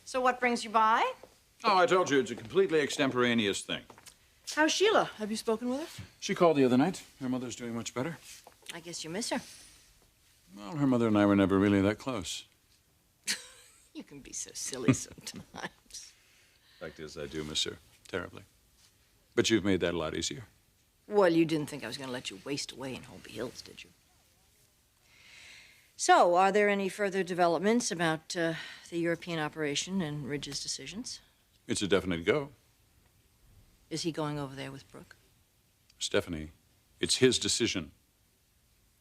So what brings you by? Oh, I told you, it's a completely extemporaneous thing. How's Sheila? Have you spoken with her? She called the other night. Her mother's doing much better. I guess you miss her. Well, her mother and I were never really that close. You can be so silly sometimes. Fact is, I do miss her terribly. But you've made that a lot easier. Well, you didn't think I was going to let you waste away in Holby Hills, did you? So, are there any further developments about the European operation and Ridge's decisions? It's a definite go. Is he going over there with Brooke? Stephanie, it's his decision.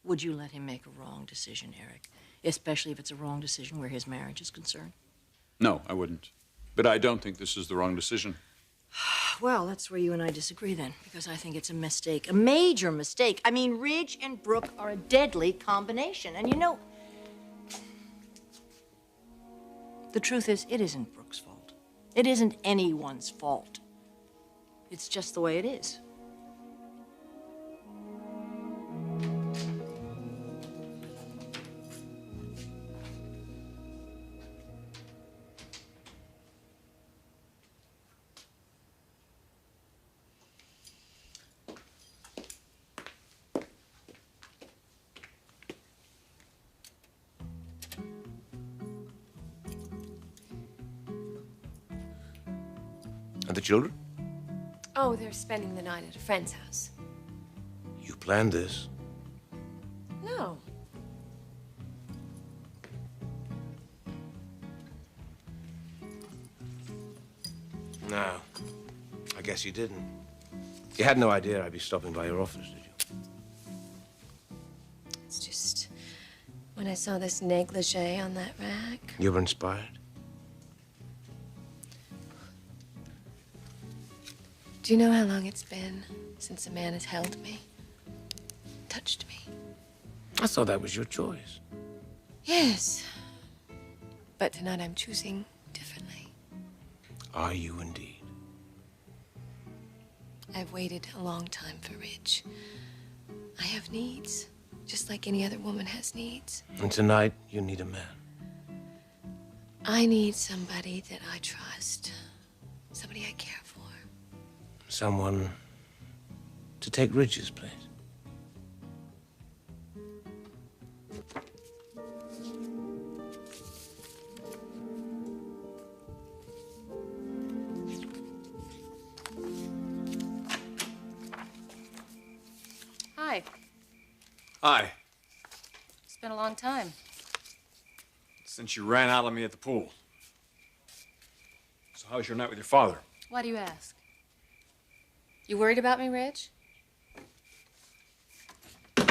Would you let him make a wrong decision, Eric? Especially if it's a wrong decision where his marriage is concerned? No, I wouldn't. But I don't think this is the wrong decision. Well, that's where you and I disagree then, because I think it's a mistake, a major mistake. I mean, Ridge and Brooke are a deadly combination. And you know, the truth is, it isn't Brooke's fault. It isn't anyone's fault. It's just the way it is. And the children? Oh, they're spending the night at a friend's house. You planned this. No. No, I guess you didn't. You had no idea I'd be stopping by your office, did you? It's just when I saw this negligee on that rack. You were inspired? Do you know how long it's been since a man has held me, touched me? I thought that was your choice. Yes. But tonight I'm choosing differently. Are you indeed? I've waited a long time for Ridge. I have needs, just like any other woman has needs. And tonight, you need a man. I need somebody that I trust, somebody I care for. Someone to take Ridge's place. Hi. Hi. It's been a long time. Since you ran out on me at the pool. So how was your night with your father? Why do you ask? You worried about me, Ridge? You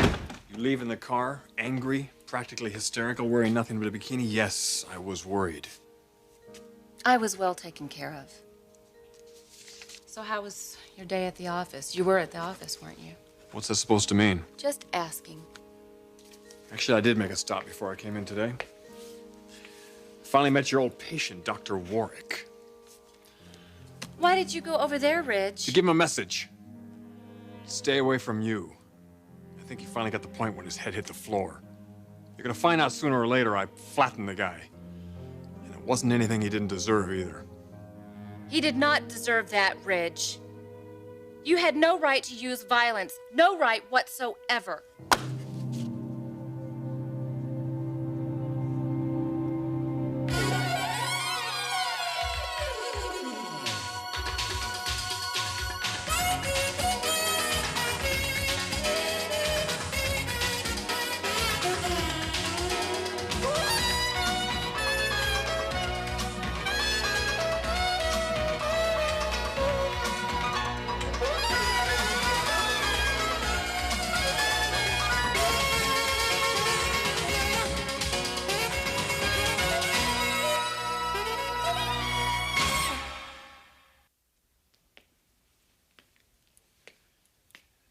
leave in the car, angry, practically hysterical, wearing nothing but a bikini? Yes, I was worried. I was well taken care of. So how was your day at the office? You were at the office, weren't you? What's that supposed to mean? Just asking. Actually, I did make a stop before I came in today. Finally met your old patient, Dr. Warwick. Why did you go over there, Ridge? To give him a message. Stay away from you. I think he finally got the point when his head hit the floor. You're gonna find out sooner or later I flattened the guy. And it wasn't anything he didn't deserve either. He did not deserve that, Ridge. You had no right to use violence. No right whatsoever.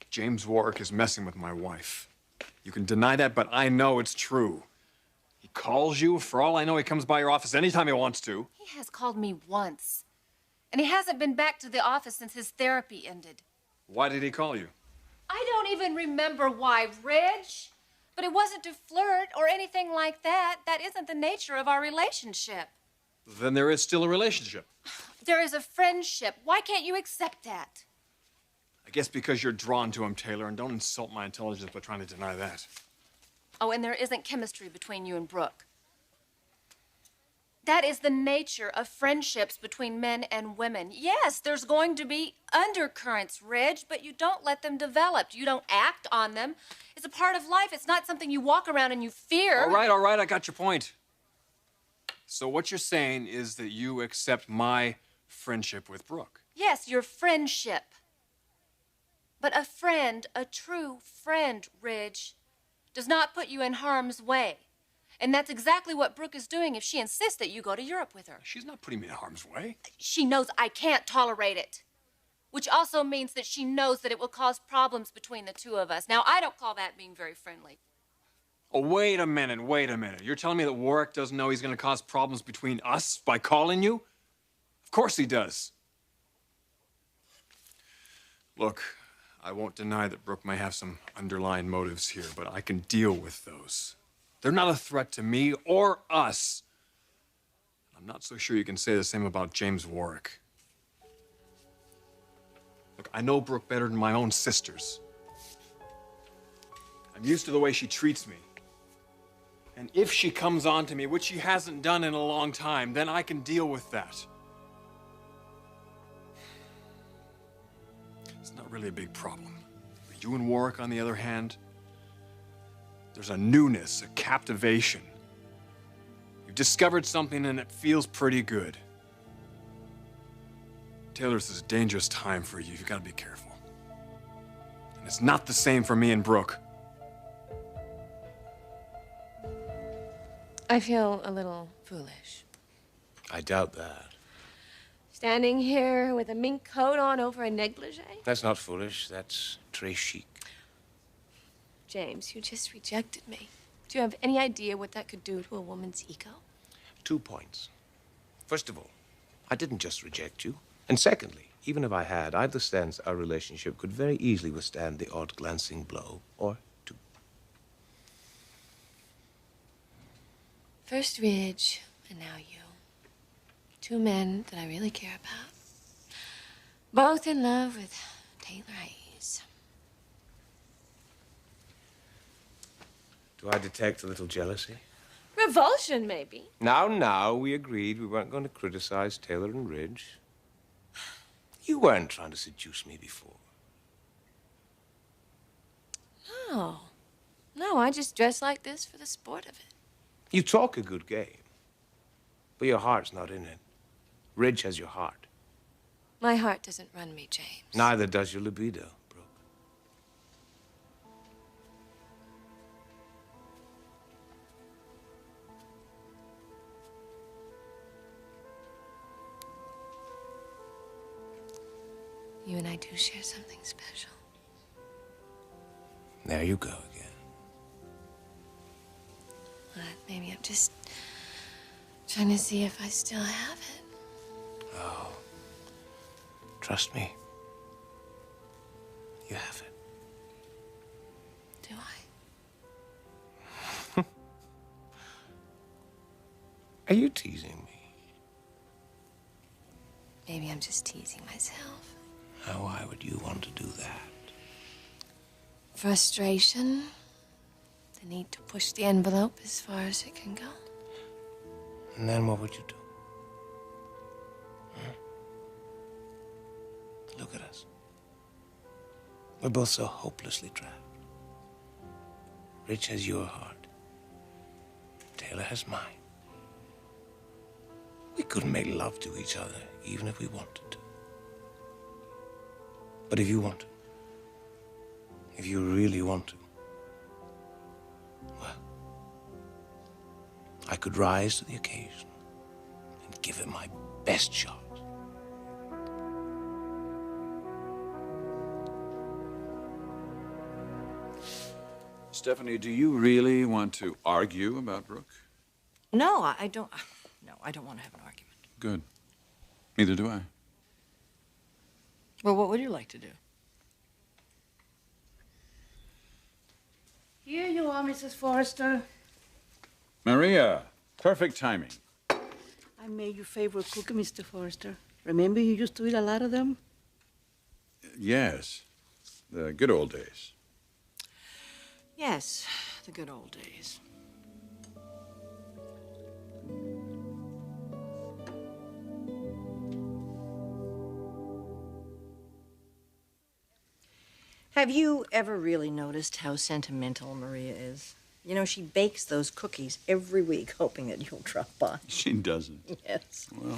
James Warwick is messing with my wife. You can deny that, but I know it's true. He calls you. For all I know, he comes by your office anytime he wants to. He has called me once. And he hasn't been back to the office since his therapy ended. Why did he call you? I don't even remember why, Ridge. But it wasn't to flirt or anything like that. That isn't the nature of our relationship. Then there is still a relationship. There is a friendship. Why can't you accept that? I guess because you're drawn to him, Taylor, and don't insult my intelligence by trying to deny that. Oh, and there isn't chemistry between you and Brooke. That is the nature of friendships between men and women. Yes, there's going to be undercurrents, Ridge, but you don't let them develop. You don't act on them. It's a part of life. It's not something you walk around and you fear. All right, I got your point. So what you're saying is that you accept my friendship with Brooke. Yes, your friendship. But a friend, a true friend, Ridge, does not put you in harm's way. And that's exactly what Brooke is doing if she insists that you go to Europe with her. She's not putting me in harm's way. She knows I can't tolerate it. Which also means that she knows that it will cause problems between the two of us. Now, I don't call that being very friendly. Oh, wait a minute. You're telling me that Warwick doesn't know he's going to cause problems between us by calling you? Of course he does. Look, I won't deny that Brooke may have some underlying motives here, but I can deal with those. They're not a threat to me or us. I'm not so sure you can say the same about James Warwick. Look, I know Brooke better than my own sisters. I'm used to the way she treats me. And if she comes on to me, which she hasn't done in a long time, then I can deal with that. It's not really a big problem. But you and Warwick, on the other hand, there's a newness, a captivation. You've discovered something and it feels pretty good. Taylor, this is a dangerous time for you. You've got to be careful. And it's not the same for me and Brooke. I feel a little foolish. I doubt that. Standing here with a mink coat on over a negligee? That's not foolish. That's très chic. James, you just rejected me. Do you have any idea what that could do to a woman's ego? 2 points. First of all, I didn't just reject you. And secondly, even if I had, I understand our relationship could very easily withstand the odd glancing blow or two. First Ridge, and now you. 2 men that I really care about. Both in love with Taylor Hayes. Do I detect a little jealousy? Revulsion, maybe. Now, we agreed we weren't going to criticize Taylor and Ridge. You weren't trying to seduce me before. No. No, I just dress like this for the sport of it. You talk a good game, but your heart's not in it. Ridge has your heart. My heart doesn't run me, James. Neither does your libido, Brooke. You and I do share something special. There you go again. But maybe I'm just trying to see if I still have it. Oh, trust me. You have it. Do I? Are you teasing me? Maybe I'm just teasing myself. Now, why would you want to do that? Frustration. The need to push the envelope as far as it can go. And then what would you do? Look at us. We're both so hopelessly trapped. Rich has your heart. Taylor has mine. We couldn't make love to each other, even if we wanted to. But if you want to, if you really want to, well, I could rise to the occasion and give it my best shot. Stephanie, do you really want to argue about Brooke? No, I don't. No, I don't want to have an argument. Good. Neither do I. Well, what would you like to do? Here you are, Mrs. Forrester. Maria, perfect timing. I I made your favorite cookie, Mr. Forrester. Remember you used to eat a lot of them? Yes. The good old days. Yes, the good old days. Have you ever really noticed how sentimental Maria is? You know, she bakes those cookies every week, hoping that you'll drop by. She doesn't. Yes. Well,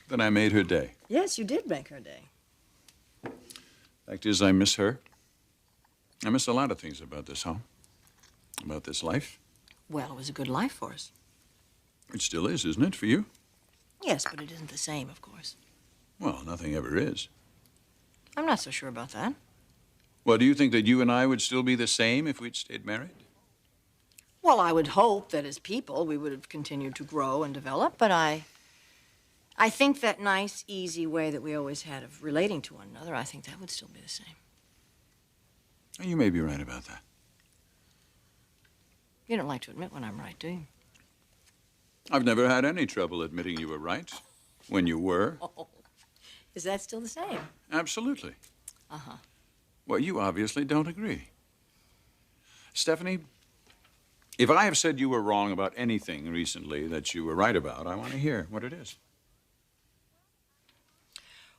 then I made her day. Yes, you did make her day. Fact is, I miss her. I miss a lot of things about this home, about this life. Well, it was a good life for us. It still is, isn't it, for you? Yes, but it isn't the same, of course. Well, nothing ever is. I'm not so sure about that. Well, do you think that you and I would still be the same if we'd stayed married? Well, I would hope that as people we would have continued to grow and develop, but I think that nice, easy way that we always had of relating to one another, I think that would still be the same. You may be right about that. You don't like to admit when I'm right, do you? I've never had any trouble admitting you were right when you were. Oh, is that still the same? Absolutely. Uh-huh. Well, you obviously don't agree. Stephanie, if I have said you were wrong about anything recently that you were right about, I want to hear what it is.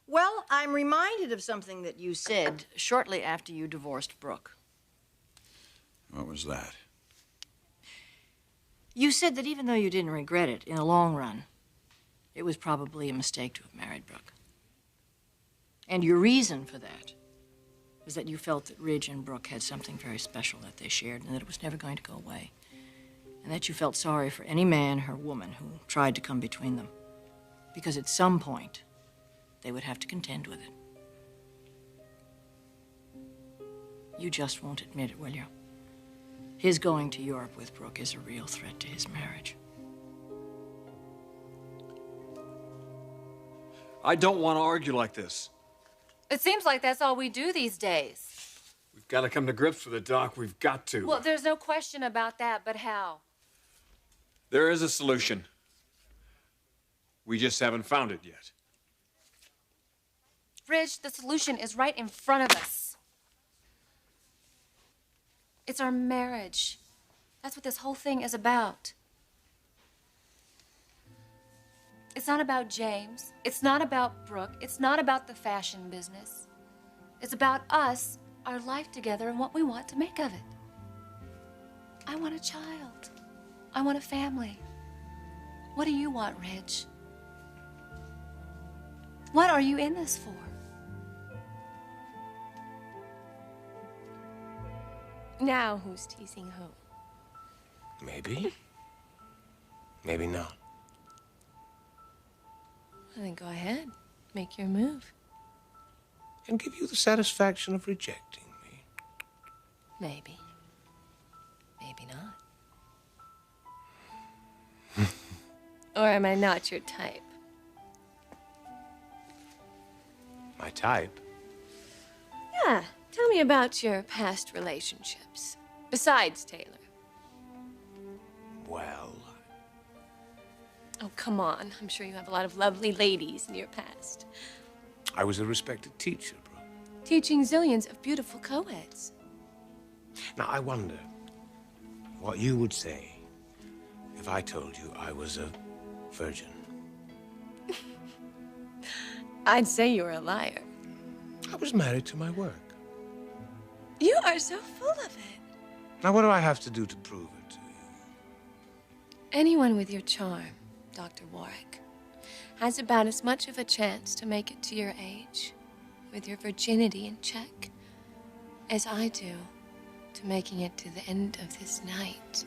Well, I'm reminded of something that you said shortly after you divorced Brooke. What was that? You said that even though you didn't regret it, in the long run, it was probably a mistake to have married Brooke. And your reason for that is that you felt that Ridge and Brooke had something very special that they shared and that it was never going to go away. And that you felt sorry for any man or woman who tried to come between them. Because at some point, they would have to contend with it. You just won't admit it, will you? His going to Europe with Brooke is a real threat to his marriage. I don't want to argue like this. It seems like that's all we do these days. We've got to come to grips with it, Doc. We've got to. Well, there's no question about that, but how? There is a solution. We just haven't found it yet. Ridge, the solution is right in front of us. It's our marriage. That's what this whole thing is about. It's not about James. It's not about Brooke. It's not about the fashion business. It's about us, our life together, and what we want to make of it. I want a child. I want a family. What do you want, Ridge? What are you in this for? Now who's teasing who? Maybe. Maybe not. Well, then go ahead. Make your move. And give you the satisfaction of rejecting me. Maybe. Maybe not. Or am I not your type? My type? Yeah. Tell me about your past relationships. Besides Taylor. Well, Oh, come on. I'm sure you have a lot of lovely ladies in your past. I was a respected teacher, Brooke. Teaching zillions of beautiful co-eds. Now, I wonder what you would say if I told you I was a virgin. I'd say you're a liar. I was married to my work. You are so full of it. Now, what do I have to do to prove it to you? Anyone with your charm, Dr. Warwick, has about as much of a chance to make it to your age, with your virginity in check, as I do to making it to the end of this night,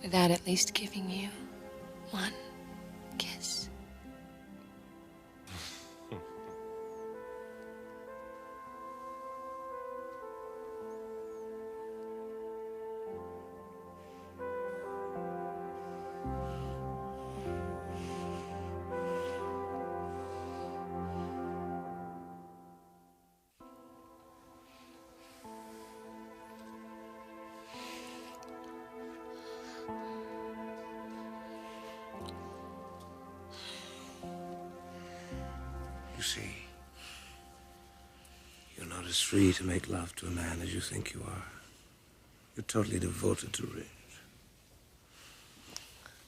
without at least giving you one kiss. see. You're not as free to make love to a man as you think you are. You're totally devoted to Ridge.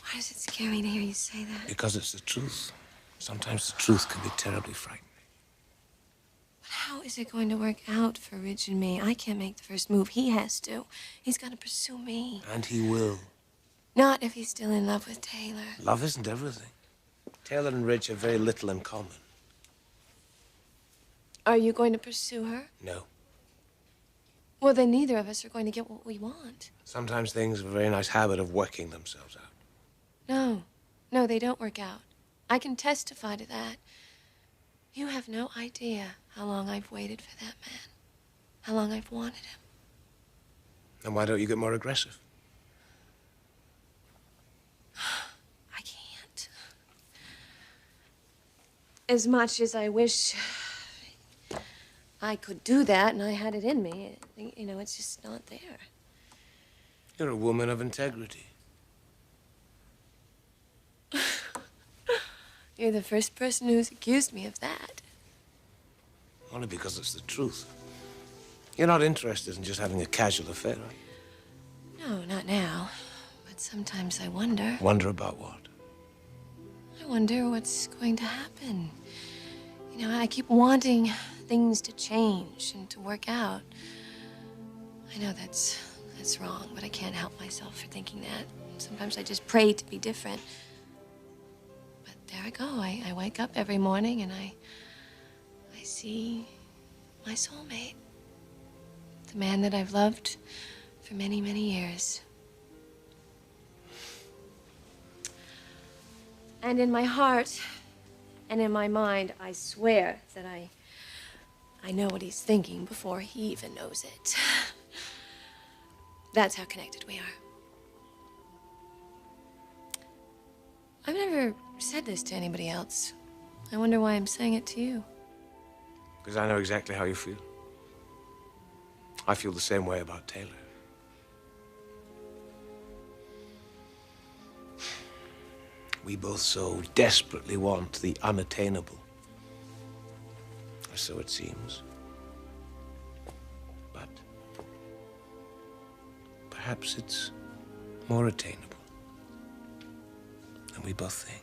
Why does it scare me to hear you say that? Because it's the truth. Sometimes the truth can be terribly frightening. But how is it going to work out for Ridge and me? I can't make the first move. He has to. He's got to pursue me. And he will. Not if he's still in love with Taylor. Love isn't everything. Taylor and Ridge have very little in common. Are you going to pursue her? No. Well, then neither of us are going to get what we want. Sometimes things have a very nice habit of working themselves out. No, they don't work out. I can testify to that. You have no idea how long I've waited for that man. How long I've wanted him. Then why don't you get more aggressive? I can't. As much as I wish I could do that and I had it in me, you know, it's just not there. You're a woman of integrity. You're the first person who's accused me of that. Only because it's the truth. You're not interested in just having a casual affair, are you? No, not now. But sometimes I wonder. Wonder about what? I wonder what's going to happen. You know, I keep wanting things to change and to work out. I know that's wrong, but I can't help myself for thinking that. Sometimes I just pray to be different. But there I go. I wake up every morning and I see my soulmate. The man that I've loved for many, many years. And in my heart and in my mind, I swear that I know what he's thinking before he even knows it. That's how connected we are. I've never said this to anybody else. I wonder why I'm saying it to you. Because I know exactly how you feel. I feel the same way about Taylor. We both so desperately want the unattainable. Or so it seems. But perhaps it's more attainable than we both think.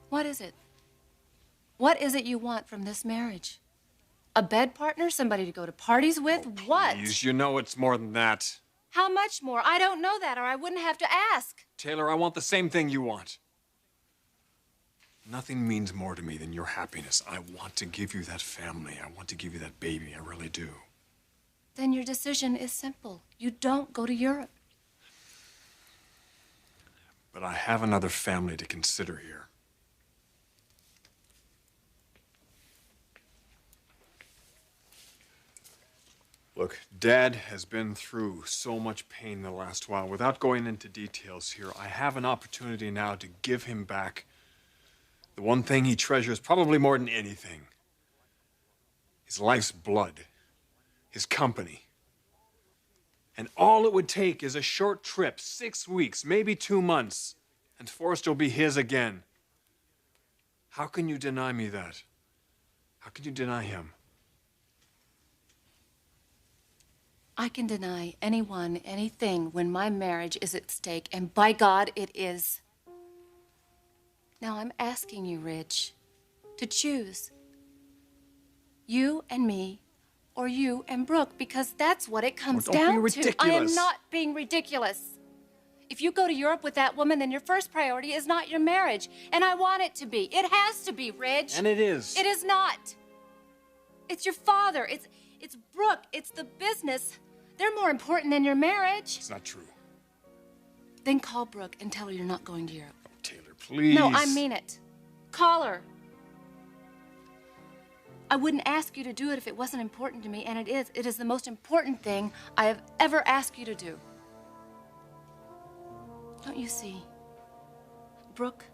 What is it? What is it you want from this marriage? A bed partner? Somebody to go to parties with? What? Please, you know it's more than that. How much more? I don't know that, or I wouldn't have to ask. Taylor, I want the same thing you want. Nothing means more to me than your happiness. I want to give you that family. I want to give you that baby. I really do. Then your decision is simple. You don't go to Europe. But I have another family to consider here. Look, Dad has been through so much pain the last while. Without going into details here, I have an opportunity now to give him back the one thing he treasures probably more than anything. His life's blood, his company. And all it would take is a short trip, 6 weeks, maybe 2 months, and Forrester will be his again. How can you deny me that? How can you deny him? I can deny anyone anything when my marriage is at stake, and by God, it is. Now I'm asking you, Ridge, to choose. You and me, or you and Brooke, because that's what it comes Don't be down to. ridiculous. I am not being ridiculous. If you go to Europe with that woman, then your first priority is not your marriage, and I want it to be. It has to be, Ridge. And it is. It is not. It's your father. It's Brooke. It's the business. They're more important than your marriage. It's not true. Then call Brooke and tell her you're not going to Europe. Oh, Taylor, please. No, I mean it. Call her. I wouldn't ask you to do it if it wasn't important to me, and it is. It is the most important thing I have ever asked you to do. Don't you see? Brooke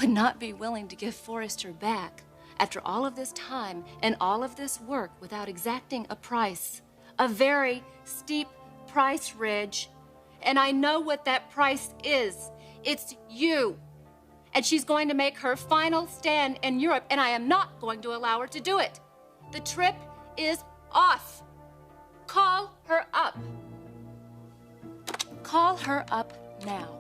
would not be willing to give Forrester back After all of this time and all of this work without exacting a price, a very steep price, Ridge. And I know what that price is. It's you. And she's going to make her final stand in Europe, and I am not going to allow her to do it. The trip is off. Call her up. Call her up now.